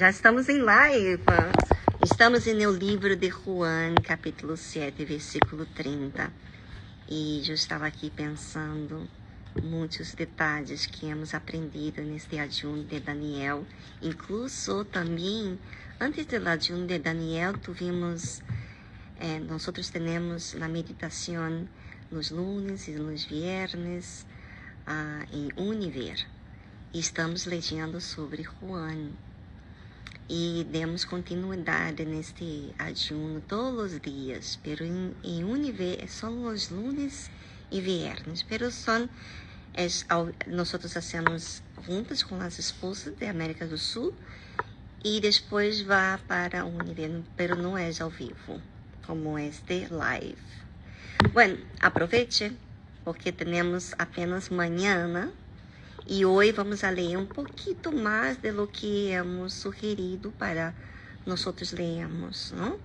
Já estamos em live. Estamos no livro de Juan, capítulo 7, versículo 30. E eu estava aqui pensando muitos detalhes que hemos aprendido neste ayuno de Daniel. Incluso também, antes do ayuno de Daniel, nós temos na meditação nos lunes e nos viernes em Univer. E estamos lendo sobre Juan. E demos continuidade neste ayuno todos os dias, pero em Univer são os lunes e viernes, pero nós hacemos juntas com as esposas da América do Sul e depois vai para Univer, pero não é ao vivo, como este live. Bueno, aproveite, porque temos apenas manhã, e hoje vamos a ler um pouquinho mais de lo que hemos sugerido para nós leermos, não?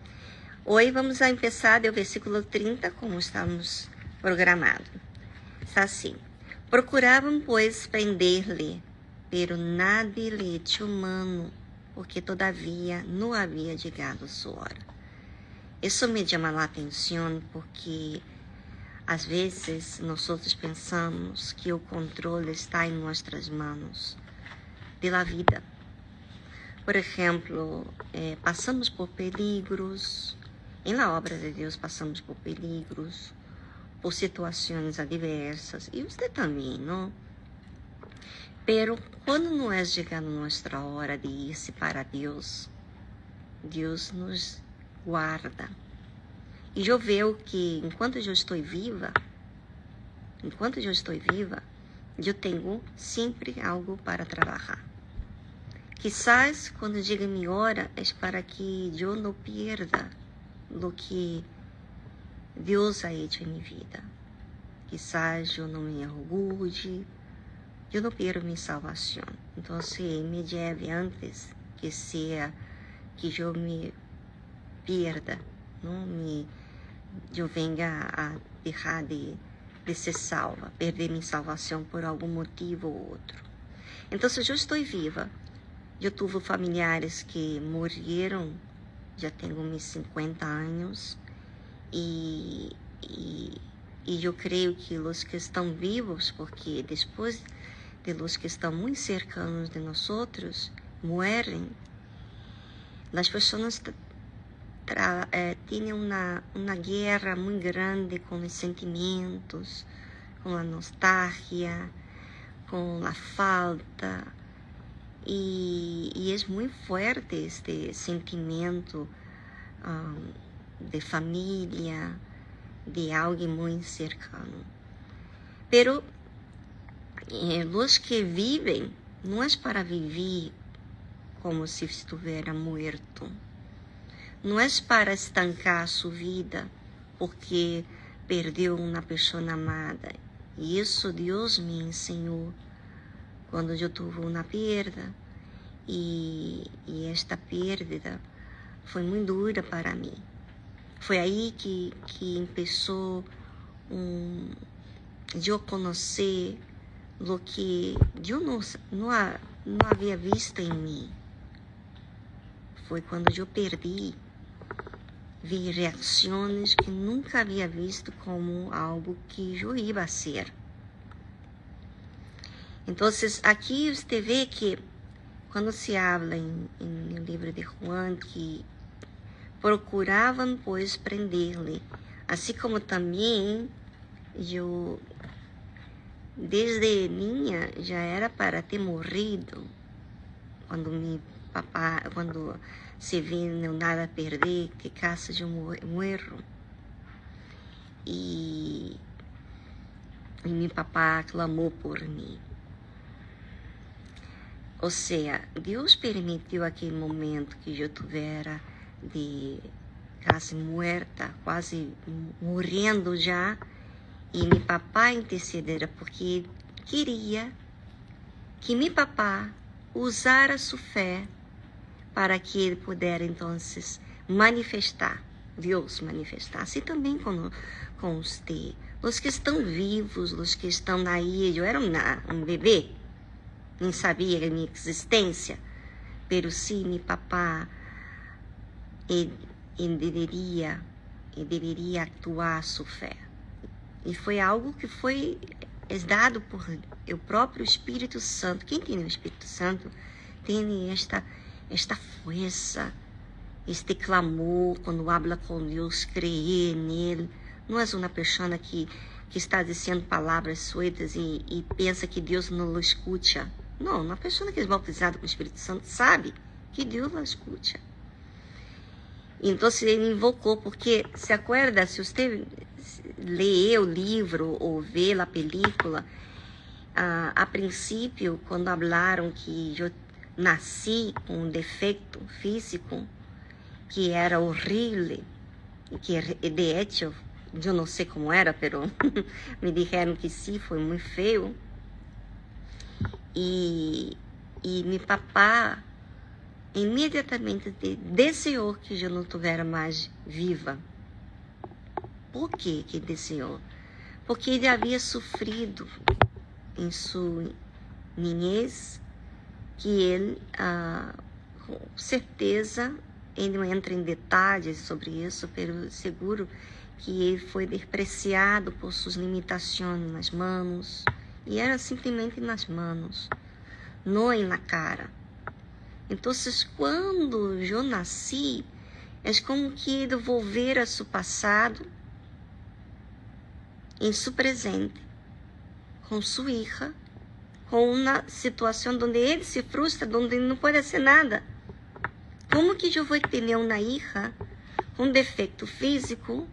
Hoje vamos a começar do versículo 30, como estamos programados. Está assim: procuravam, pois, prender-lhe, pero nadie lhe echou mano, porque todavia não havia chegado sua hora. Isso me chama a atenção, porque às vezes, nós pensamos que o controle está em nossas mãos da vida. Por exemplo, passamos por perigos, na obra de Deus passamos por perigos, por situações adversas, e você também, não? Pero quando não é chegando nossa hora de ir-se para Deus, Deus nos guarda. E eu vejo que enquanto eu estou viva, eu tenho sempre algo para trabalhar. Quizás quando chega minha hora é para que eu não perda o que Deus ha hecho em minha vida. Quizás eu não me orgulhe, eu não perda minha salvação. Então, me leve antes que eu me perda, eu venha a deixar de ser salva, perder minha salvação por algum motivo ou outro. Então, se eu estou viva, eu tive familiares que morreram, já tenho meus 50 anos, e eu creio que os que estão vivos, porque depois de los que estão muito cercanos de nós morrem, as pessoas tinha uma guerra muito grande com os sentimentos, com a nostalgia, com a falta, e é muito forte este sentimento de família, de algo muito cercano. Pero os que vivem não é para viver como se estivesse morto. Não é para estancar sua vida porque perdeu uma pessoa amada. E isso Deus me ensinou quando eu tive uma perda. E esta perda foi muito dura para mim. Foi aí que começou eu conhecer o que eu não havia visto em mim. Foi quando eu perdi. Vi reações que nunca havia visto como algo que eu ia a ser. Então, aqui você vê que quando se habla no livro de Juan, que procuravam, pois, prender-lhe, assim como também eu, desde minha, já era para ter morrido, quando se vê nada a perder, que caça de erro. E meu papá clamou por mim. Ou seja, Deus permitiu aquele momento que eu tivera de quase morta, quase morrendo já, e meu papá intercedera, porque queria que meu papá usara sua fé para que ele pudesse, então, manifestar, Deus manifestar. Assim também com os que estão vivos, os que estão aí. Eu era um bebê, nem sabia da minha existência, pero sim, meu papá, ele deveria atuar a sua fé. E foi algo que foi dado por o próprio Espírito Santo. Quem tem o Espírito Santo tem esta força, este clamor quando habla com Deus, crê nele. Não é uma pessoa que está dizendo palavras sueltas e pensa que Deus não o escuta. Não, uma pessoa que é bautizada com o Espírito Santo sabe que Deus a escuta. Então ele invocou, porque, se acorda, se você ler o livro ou ver a película, a princípio, quando falaram que eu nasci com um defeito físico, que era horrível, que de hecho, eu não sei como era, pero me disseram que sim, foi muito feio. E meu papá imediatamente desejou que eu não estivesse mais viva. Por que desejou? Porque ele havia sofrido em sua niñez, que ele, com certeza, ele não entra em detalhes sobre isso, mas seguro que ele foi despreciado por suas limitações nas mãos, e era simplesmente nas mãos, não na cara. Então, quando eu nasci, é como que ele volver a seu passado em seu presente, com sua filha, com uma situação onde ele se frustra, onde ele não pode fazer nada. Como que eu vou ter uma filha com defeito físico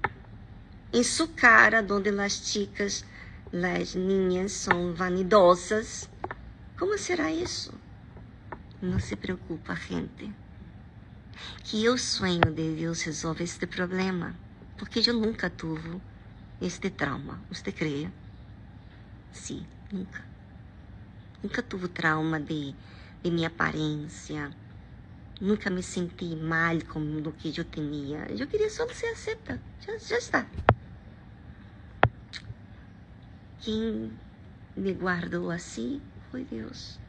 em sua cara, onde as chicas, as niñas são vanidosas? Como será isso? Não se preocupa, gente, que o sonho de Deus resolve este problema, porque eu nunca tive este trauma. Você crê? Sim, nunca. Nunca tive trauma de minha aparência. Nunca me senti mal com o que eu tinha. Eu queria só ser aceita. Já está. Quem me guardou assim foi Deus.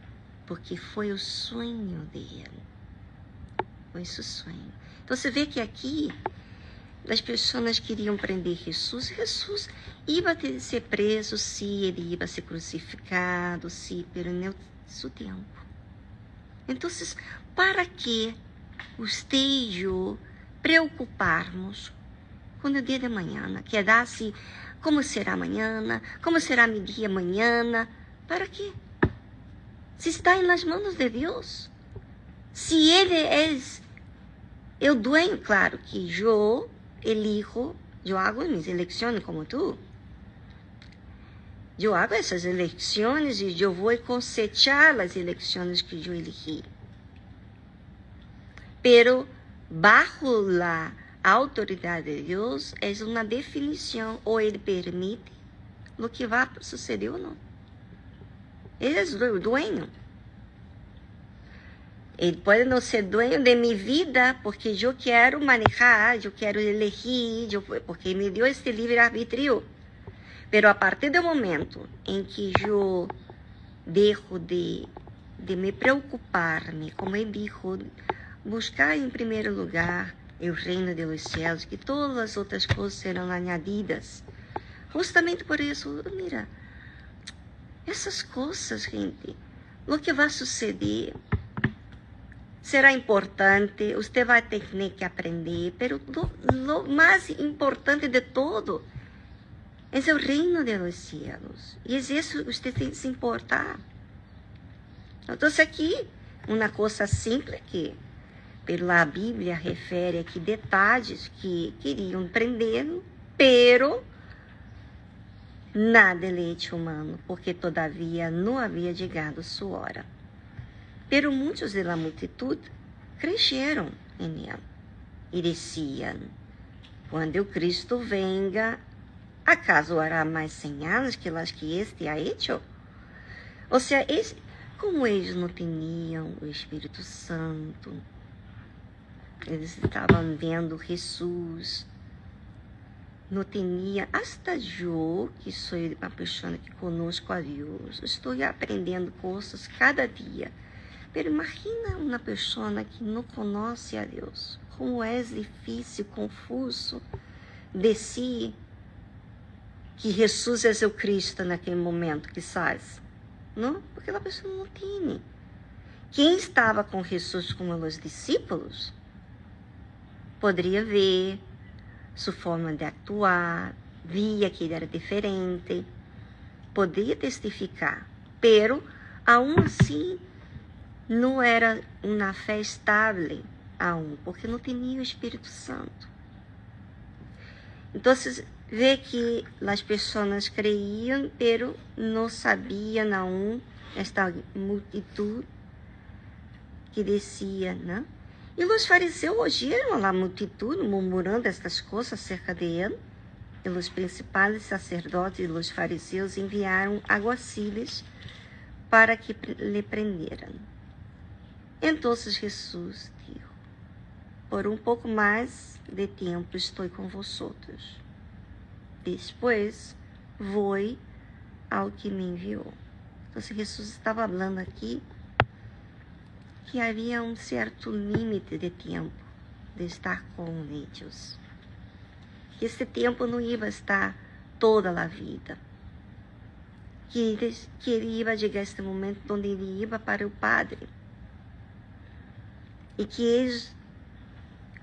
Porque foi o sonho dele. Foi seu sonho. Então você vê que aqui as pessoas queriam prender Jesus. Jesus ia ser preso, sim, ele ia ser crucificado, sim, pelo seu tempo. Então, para que você e eu preocuparmos com o dia de amanhã? Que dá assim, como será amanhã? Como será meu dia amanhã? Para quê? Se está nas mãos de Deus. Se Ele é o dueño, claro que eu elijo, eu hago minhas eleições como tu. Eu hago essas eleições e eu vou cosechar as eleições que eu elegi. Pero bajo a autoridade de Deus é uma definição, ou Ele permite o que vai suceder ou não. Ele é o dueño. Ele pode não ser dueño de minha vida, porque eu quero manejar, eu quero elegir, porque me deu este livre-arbítrio. Pero a partir do momento em que eu deixo de me preocupar-me, como ele dijo, buscar em primeiro lugar o reino dos céus, que todas as outras coisas serão añadidas. Justamente por isso, mira, essas coisas, gente, o que vai suceder será importante, você vai ter que aprender, pero o mais importante de todo é o reino dos céus. E é isso que você tem que se importar. Então, aqui, uma coisa simples que, pela Bíblia, refere aqui detalhes que queriam prendê-lo, pero nada de leite humano, porque todavia não havia chegado sua hora. Pero muitos da multitud cresceram em ele e diziam: quando o Cristo venga, acaso hará mais señales que as que este ha hecho? Ou seja, como eles não tinham o Espírito Santo, eles estavam vendo Jesus, não tinha, hasta eu, que sou uma pessoa que conosco a Deus, estou aprendendo coisas cada dia, Mas imagina uma pessoa que não conhece a Deus. Como é difícil, confuso, dizer que Jesus é o Cristo naquele momento, quizás. Não? Porque a pessoa não tem. Quem estava com Jesus como os discípulos poderia ver sua forma de atuar, via que ele era diferente, podia testificar, pero, aún assim, não era uma fé estável, aún, porque não tinha o Espírito Santo. Então, vê que as pessoas creiam, pero não sabiam aún esta multitud que descia, né? E os fariseus ouviram a multitud murmurando estas coisas acerca de ele. E os principais sacerdotes e os fariseus enviaram aguaciles para que lhe prenderam. Então Jesus disse: por um pouco mais de tempo estou com vosotros. Depois vou ao que me enviou. Então Jesus estava falando aqui que havia um certo limite de tempo de estar com eles. Que esse tempo não ia estar toda a vida. Que ele ia chegar a este momento onde ele ia para o Padre. E que eles,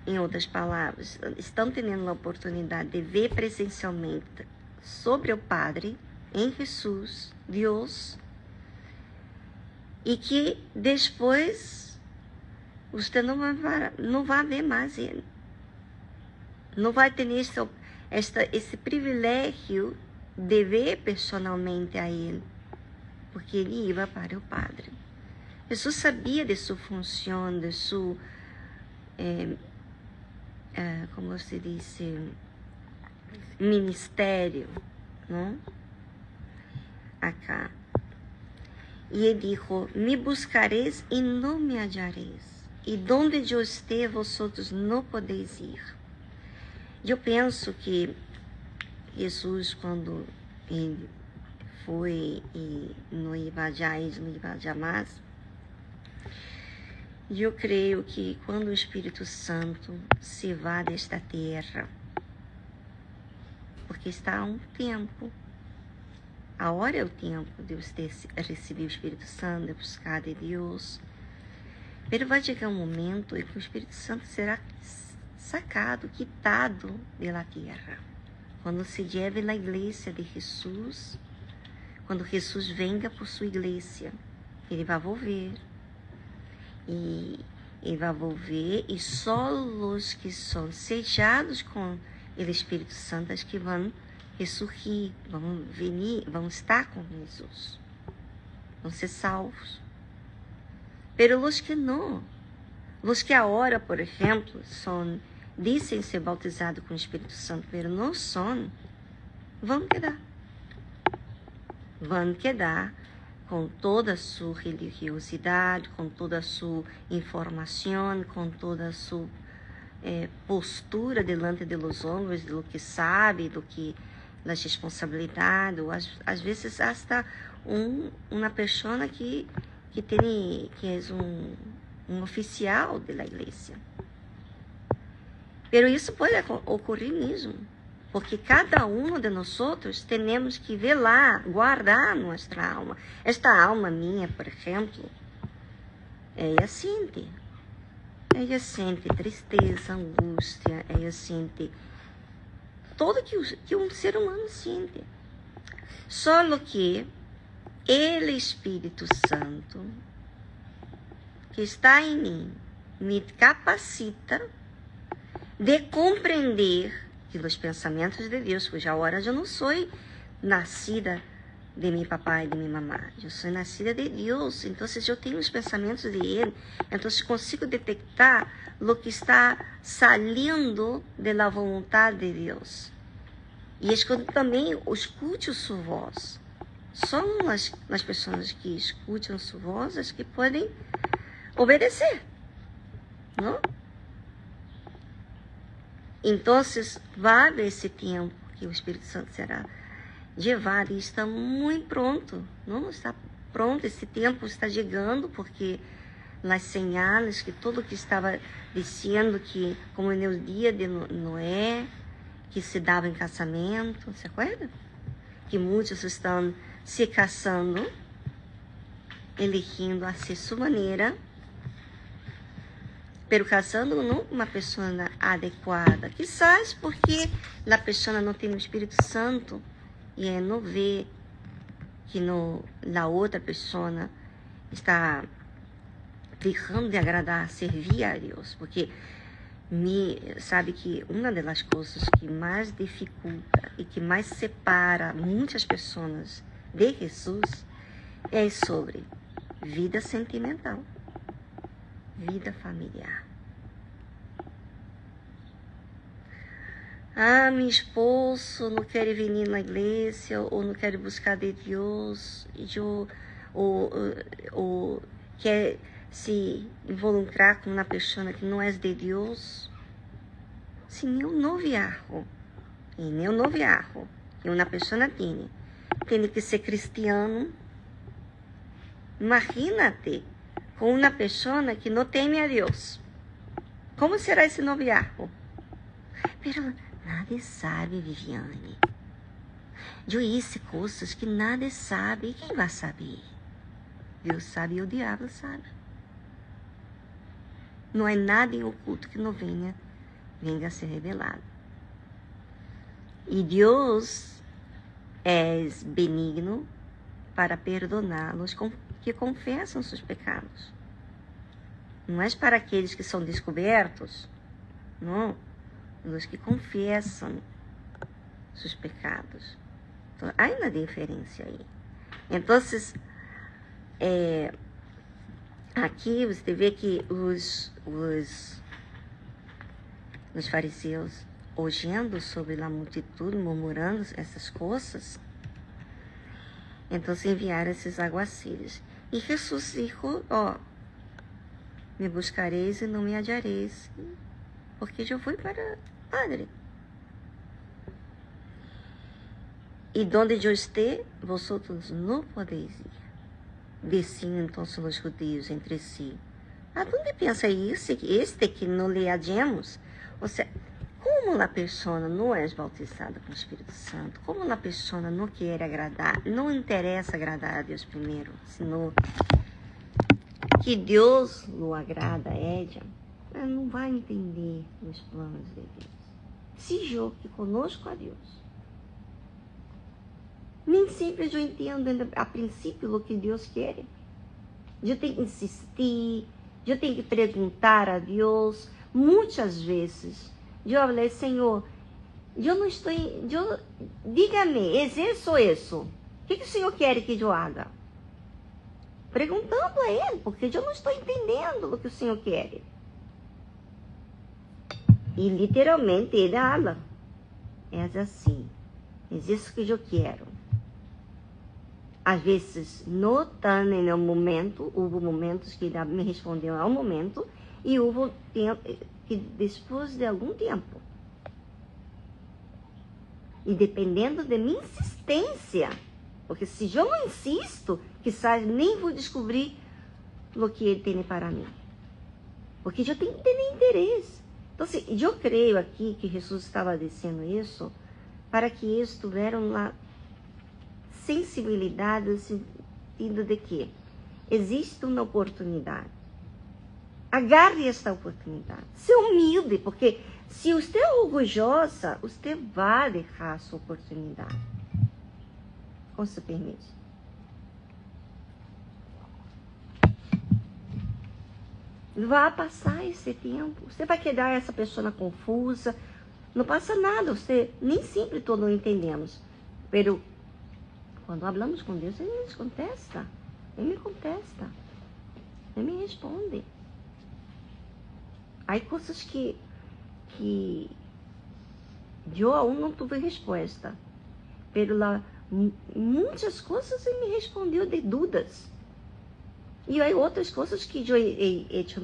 em outras palavras, estão tendo a oportunidade de ver presencialmente sobre o Padre, em Jesus, Deus, e que depois você não vai ver mais ele. Não vai ter esse privilégio de ver personalmente a ele, porque ele ia para o Padre. Jesus sabia de sua função, de seu, como se diz, ministério, não? Acá. E ele disse: me buscareis e não me hallareis, e donde eu estiver, vosotros não podeis ir. Eu penso que Jesus, quando ele foi e não ia mais, eu creio que quando o Espírito Santo se vá desta terra, porque está há um tempo, a hora é o tempo de você receber o Espírito Santo, de buscar de Deus, mas vai chegar um momento em que o Espírito Santo será sacado, quitado da terra. Quando se lleve na igreja de Jesus, quando Jesus venga por sua igreja, ele vai volver. E ele vai volver, e só os que são sejados com o Espírito Santo que vão ressurgir, vão estar com Jesus, vão ser salvos. Pero os que não, os que agora, por exemplo, dizem ser bautizados com o Espírito Santo, mas não são, vão quedar com toda a sua religiosidade, com toda a sua informação, com toda a sua postura delante de los homens, do que sabe, do que das responsabilidades, ou às vezes hasta uma pessoa que é um oficial da igreja. Pero isso pode ocorrer mesmo, porque cada um de nós temos que velar, guardar nossa alma. Esta alma minha, por exemplo, ela sente tristeza, angústia, ela sente tudo que um ser humano sente. Só que o Espírito Santo que está em mim me capacita de compreender os pensamentos de Deus, cuja hora eu não sou nascida de meu papai e de minha mamã, eu sou nascida de Deus, então eu tenho os pensamentos de Ele, então consigo detectar o que está saindo da vontade de Deus, e também escute sua voz. São as pessoas que escutam sua voz as que podem obedecer, não? Então, vai haver esse tempo que o Espírito Santo será levado, e está muito pronto, não? Está pronto, esse tempo está chegando, porque as señales, que tudo que estava dizendo que, como no dia de Noé, que se dava em casamento, se acorda? Que muitos estão se casando, eligindo a sua maneira, pero casando não com uma pessoa adequada. Quizás porque a pessoa não tem o Espírito Santo e não vê que a outra pessoa está deixando de agradar, servir a Deus. Porque sabe que uma das coisas que mais dificulta e que mais separa muitas pessoas de Jesus é sobre vida sentimental, vida familiar. Meu esposo não quer vir na igreja, ou não quer buscar de Deus, ou quer se involucrar com uma pessoa que não é de Deus. Se nem noviarro que uma pessoa tem que ser cristiano, imagínate com uma pessoa que não teme a Deus. Como será esse noviarro? Pero nada sabe, Viviane. Eu hice coisas que nada sabe. Quem vai saber? Deus sabe e o diabo sabe. Não é nada em oculto que não venha a ser revelado. E Deus é benigno para perdoná-los que confessam seus pecados. Não é para aqueles que são descobertos, não. Os que confessam seus pecados. Então, há uma diferença aí. Então, aqui você vê que os fariseus, olhando sobre a multidão, murmurando essas coisas, então enviaram esses aguaceiros. E Jesus disse, me buscareis e não me hallareis, porque eu fui para Padre. E donde eu estiver, vosotros não podeis ir. Diziam então os judeus entre si, aonde pensa isso, este que não lhe hallemos? Ou seja, como a pessoa não é bautizada com o Espírito Santo, como a pessoa não quer agradar, não interessa agradar a Deus primeiro, senão que Deus não agrada a ela, ela não vai entender os planos de Deus. Se eu que conosco a Deus, nem sempre eu entendo a princípio o que Deus quer. Eu tenho que insistir, eu tenho que perguntar a Deus. Muitas vezes eu falei, Senhor, eu não estou, diga-me, exerço isso. O que o Senhor quer que eu haga? Perguntando a Ele, porque eu não estou entendendo o que o Senhor quer. E literalmente Ele fala, é assim, é isso que eu quero. Às vezes, não está no momento, houve momentos que ele me respondeu ao momento, e houve tempo que depois de algum tempo. E dependendo de minha insistência, porque se eu não insisto, quizás nem vou descobrir o que ele tem para mim. Porque eu tenho que ter interesse. Então, eu creio aqui que Jesus estava dizendo isso para que eles tiveram lá sensibilidade no sentido de que existe uma oportunidade. Agarre esta oportunidade. Seja humilde, porque se você é orgulhosa, você vai deixar a sua oportunidade. Com seu permisso. Vai passar esse tempo. Você vai quedar essa pessoa confusa. Não passa nada. Você nem sempre todos entendemos. Pero quando falamos com Deus, Ele nos contesta. Ele me contesta. Ele me responde. Há coisas que eu aún não tive resposta. Pero lá, muitas coisas Ele me respondeu de dúvidas. E há outras coisas que eu he hecho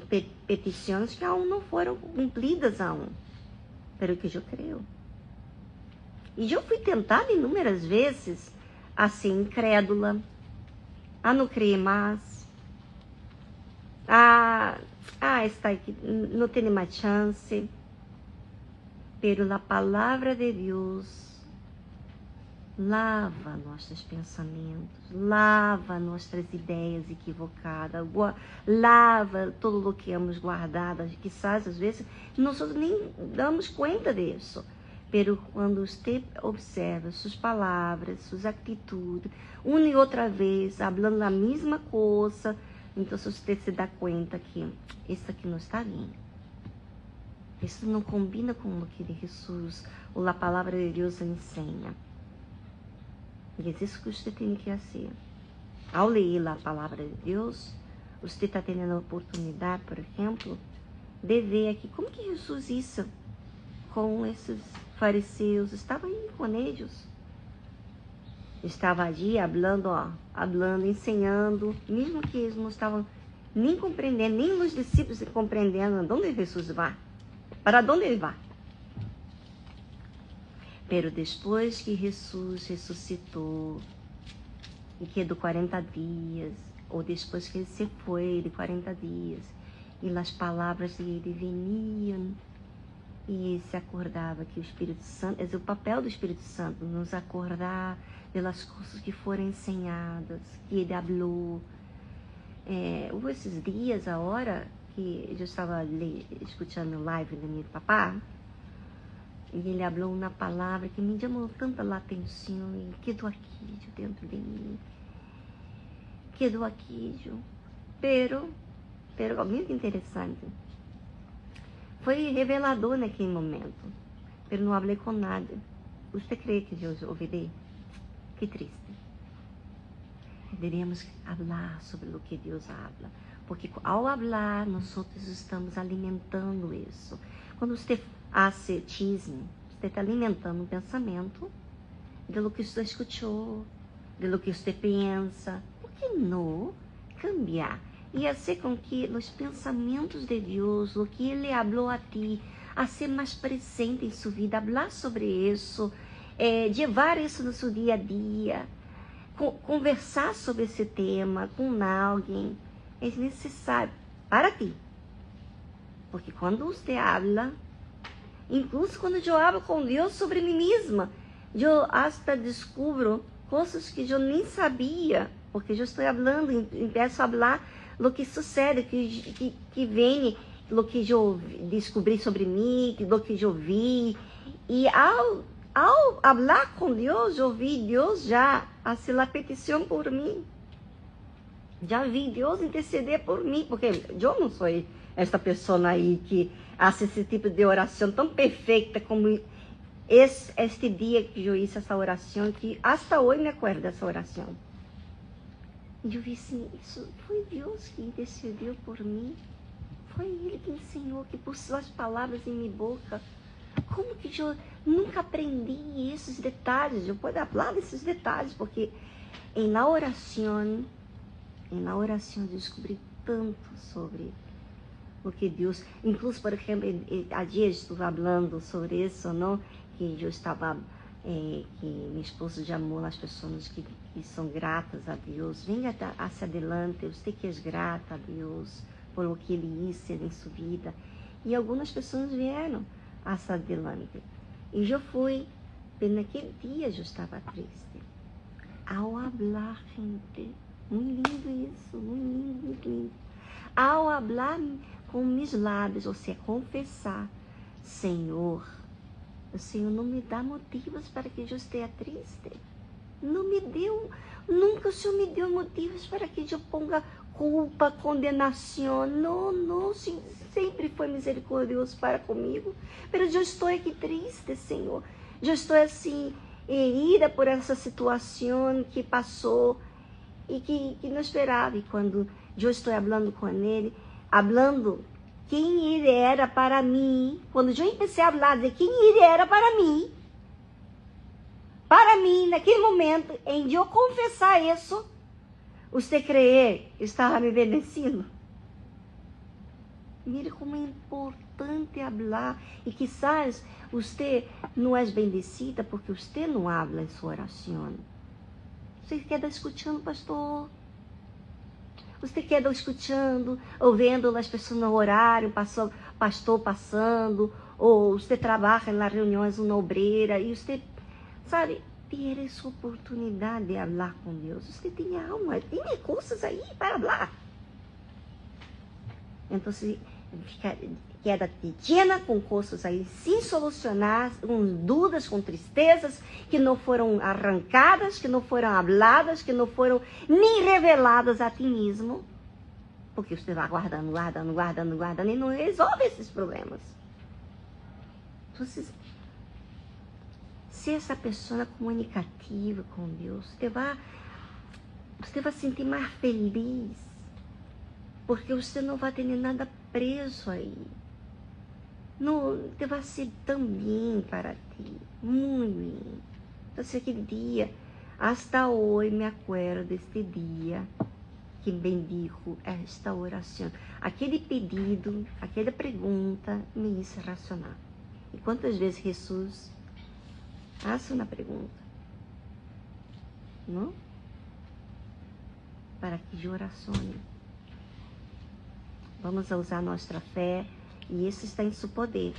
petições que aún não foram cumpridas aún. Pero que eu creio. E eu fui tentada inúmeras vezes assim, incrédula, a não crer mais. Está aqui, não tem mais chance. Pero a palavra de Deus lava nossos pensamentos, lava nossas ideias equivocadas, lava tudo o que hemos guardado, quizás às vezes nós nem damos conta disso. Pero quando você observa suas palavras, suas atitudes, uma e outra vez, falando a mesma coisa, então você se dá conta que isso aqui não está bem. Isso não combina com o que Jesus ou a palavra de Deus ensina. E é isso que você tem que fazer. Ao ler a palavra de Deus, você está tendo a oportunidade, por exemplo, de ver aqui como que Jesus isso com esses fariseus. Estava aí com eles. Estava ali falando, ensinando, mesmo que eles não estavam nem compreendendo, nem os discípulos compreendendo onde Jesus vai. Para onde ele vai? Pero depois que Jesus ressuscitou, e que é de 40 dias, ou depois que ele se foi de 40 dias, e as palavras dele vinham, e ele se acordava que o Espírito Santo, é o papel do Espírito Santo, nos acordar pelas coisas que foram ensinadas, que ele falou. Houve esses dias, a hora que eu estava escutando live do meu papá, e ele falou uma palavra que me chamou tanta atenção, e quedou aqui dentro de mim, quedou aqui, pero muito interessante. Foi revelador naquele momento, pero não falei com nada. Você crê que Deus ouvirá? Que triste. Deveríamos falar sobre o que Deus fala, porque ao falar, nós estamos alimentando isso. Quando você faz chisme, você está alimentando um pensamento do que você escutou, do que você pensa. Por que não cambiar e fazer com que os pensamentos de Deus, o que Ele falou a ti, a ser mais presente em sua vida, falar sobre isso, levar isso no seu dia a dia, conversar sobre esse tema com alguém, é necessário para ti. Porque quando você fala, incluso quando eu falo com Deus sobre mim mesma, eu até descubro coisas que eu nem sabia, porque eu estou falando, começo a falar o que sucede, que vem, o que eu descobri sobre mim, o que eu vi. E ao falar com Deus, eu vi Deus já fazer a petição por mim. Já vi Deus interceder por mim, porque eu não sou esta pessoa aí que faz esse tipo de oração tão perfeita como este dia que eu fiz essa oração, que até hoje me acordo dessa oração. E eu vi assim, isso foi Deus que intercedeu por mim. Foi Ele que ensinou, que pôs as palavras em minha boca. Como que eu nunca aprendi esses detalhes? Eu posso falar desses detalhes, porque na oração eu descobri tanto sobre o que Deus... Incluso, por exemplo, há dias estou falando sobre isso, não? Que eu estava... que meu esposo chamou as pessoas que são gratas a Deus. Venha hacia adelante, você que é grata a Deus por o que Ele hizo em sua vida. E algumas pessoas vieram hacia adelante. E eu fui, naquele dia eu estava triste. Ao falar, gente, muito lindo isso, muito lindo. Ao falar com meus lábios, ou seja, confessar, Senhor, o Senhor não me dá motivos para que eu esteja triste. Não me deu, nunca o Senhor me deu motivos para que eu ponga culpa, condenação. Não, sempre foi misericordioso para comigo. Mas eu estou aqui triste, Senhor. Eu estou assim, herida por essa situação que passou e que não esperava. E quando eu estou falando com Ele, falando quem Ele era para mim, quando eu comecei a falar, dizer quem Ele era para mim, naquele momento, em eu confessar isso, você crer, estava me bendecindo. Mire como é importante falar. E quizás você não é bendecida porque você não habla em sua oração. Você quer estar escutando, pastor? Você queda escutando, ou vendo as pessoas no horário, pastor passando, ou você trabalha nas reuniões na obreira, e você, sabe, ter essa oportunidade de falar com Deus. Você tem alma, tem recursos aí para falar. Então, queda pequena, com coisas aí sem solucionar, com dúvidas, com tristezas, que não foram arrancadas, que não foram habladas, que não foram nem reveladas a ti mesmo. Porque você vai guardando, e não resolve esses problemas. Então, ser essa pessoa comunicativa com Deus, você vai se sentir mais feliz, porque você não vai ter nada preso aí. Não, te vai ser tão bem para ti, muito bem. Então, aquele dia, hasta hoje me acuerdo deste dia que bendijo esta oração. Aquele pedido, aquela pergunta me hizo racionar. E quantas vezes Jesus hace uma pergunta, não? Para que eu oracione. Vamos usar nossa fé, e isso está em seu poder.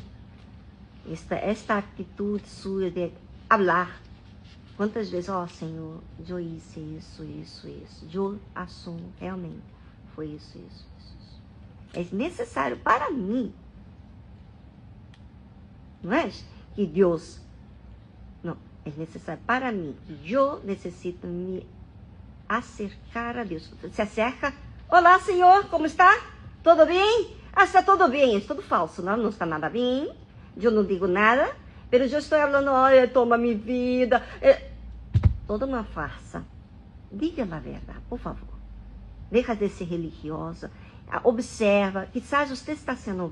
Esta atitude sua de falar. Quantas vezes, Senhor, eu hice isso. Eu assumo, realmente, foi isso. É necessário para mim. Não é que Deus... Não, é necessário para mim, que eu necessito me acercar a Deus. Se acerca, olá, Senhor, como está? Tudo bem? Está tudo bem, é tudo falso, não está nada bem, eu não digo nada, mas eu estou falando, toma minha vida, toda uma farsa. Diga a verdade, por favor. Deja de ser religiosa, observa, quizás você está sendo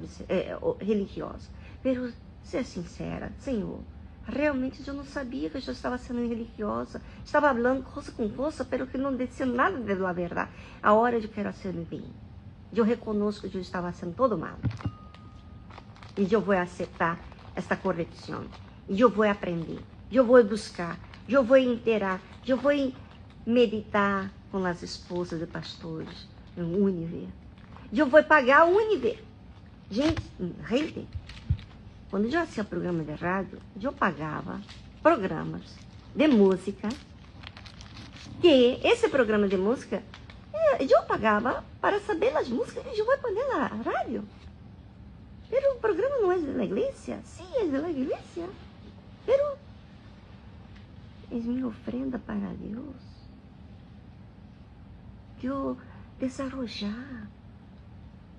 religiosa, mas seja sincera, Senhor, realmente eu não sabia que eu estava sendo religiosa, estava falando coisa com coisa, pero que não dizia nada de la verdade. A hora eu quero ser bem. Eu reconheço que eu estava sendo todo mal. E eu vou aceitar esta correção. E eu vou aprender. Eu vou buscar. Eu vou inteirar. Eu vou meditar com as esposas de pastores no Univer. Eu vou pagar o Univer. Gente, quando eu fazia programa de rádio, eu pagava programas de música. Que esse programa de música eu pagava para saber as músicas que eu vou poner na rádio. Pero o programa não é da igreja? Sim, é da igreja. Pero é minha ofrenda para Deus. Eu desarrollar.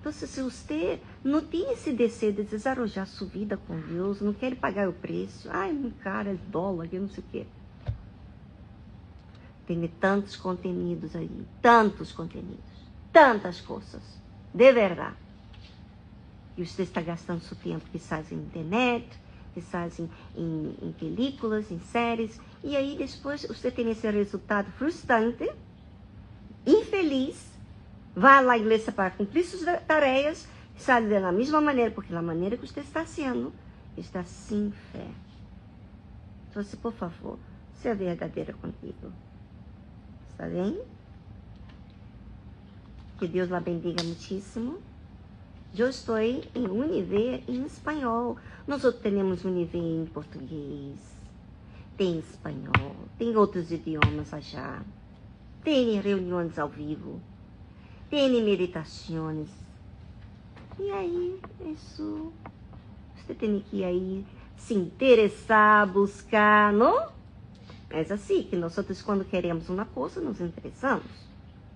Então, se você não tem esse desejo de desarrollar sua vida com Deus, não quer pagar o preço, muito caro, é dólar, eu não sei o quê. Tem tantos conteúdos aí, tantas coisas, de verdade. E você está gastando seu tempo, quizás em internet, quizás em películas, em séries, e aí depois você tem esse resultado frustrante, infeliz, vai à igreja para cumprir suas tarefas, sai da mesma maneira, porque a maneira que você está sendo, está sem fé. Então, por favor, seja verdadeira contigo. Está bem? Que Deus la bendiga muitíssimo. Eu estou em Univer em espanhol. Nós temos Univer em português, tem espanhol, tem outros idiomas já. Tem reuniões ao vivo, tem meditações. E aí, isso, você tem que ir aí se interessar, buscar, não? É assim que nós outros, quando queremos uma coisa, nos interessamos,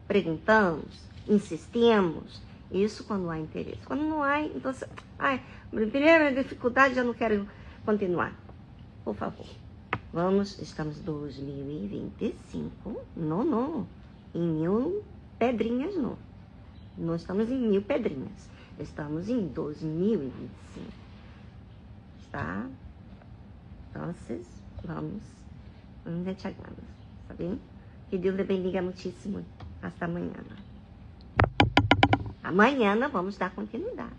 perguntamos, insistimos. Isso quando há interesse. Quando não há, então, primeira dificuldade, já não quero continuar. Por favor, estamos em 2025, não, em 1000 pedrinhas, não. Não estamos em 1000 pedrinhas, estamos em 2025. Está? Então, vamos echando, está bem? Que Deus lhe bendiga muitíssimo. Hasta amanhã. Amanhã vamos dar continuidade.